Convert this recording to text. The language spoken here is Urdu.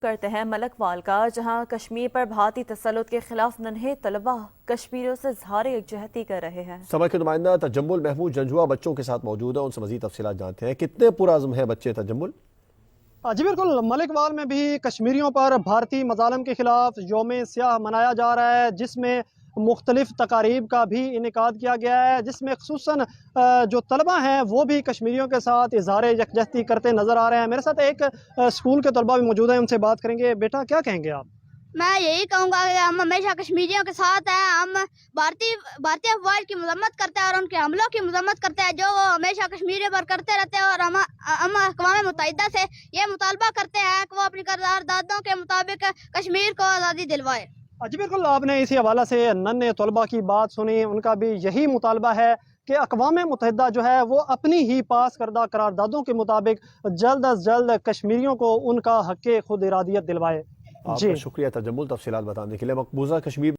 کرتے ہیں ملک وال کا، جہاں کشمیر پر بھارتی تسلط کے خلاف ننھے طلبہ کشمیریوں سے اظہار یکجہتی کر رہے ہیں۔ سبا کے نمائندہ تجمل محمود جنجوا بچوں کے ساتھ موجود ہیں، ان سے مزید تفصیلات جانتے ہیں۔ کتنے پرعزم ہیں بچے تجمل؟ جی بالکل، ملک وال میں بھی کشمیریوں پر بھارتی مظالم کے خلاف یوم سیاہ منایا جا رہا ہے، جس میں مختلف تقاریب کا بھی انعقاد کیا گیا ہے، جس میں خصوصاً جو طلبہ ہیں وہ بھی کشمیریوں کے ساتھ اظہار یکجہتی کرتے نظر آ رہے ہیں۔ میرے ساتھ ایک اسکول کے طلبہ بھی موجود ہیں، ان سے بات کریں گے۔ بیٹا کیا کہیں گے آپ؟ میں یہی کہوں گا کہ ہم ہمیشہ کشمیریوں کے ساتھ ہیں۔ ہم بھارتی افواج کی مذمت کرتے ہیں اور ان کے حملوں کی مذمت کرتے ہیں جو وہ ہمیشہ کشمیریوں پر کرتے رہتے ہیں، اور ہم اقوام متحدہ سے یہ مطالبہ کرتے ہیں کہ وہ اپنی قراردادوں کے مطابق کشمیر کو آزادی دلوائے۔ جی بالکل، آپ نے اسی حوالے سے ننھے طلبہ کی بات سنی، ان کا بھی یہی مطالبہ ہے کہ اقوام متحدہ جو ہے وہ اپنی ہی پاس کردہ قراردادوں کے مطابق جلد از جلد کشمیریوں کو ان کا حق خود ارادیت دلوائے۔ آپ کا شکریہ تجمل، تفصیلات بتانے کے لیے۔ مقبوضہ کشمیر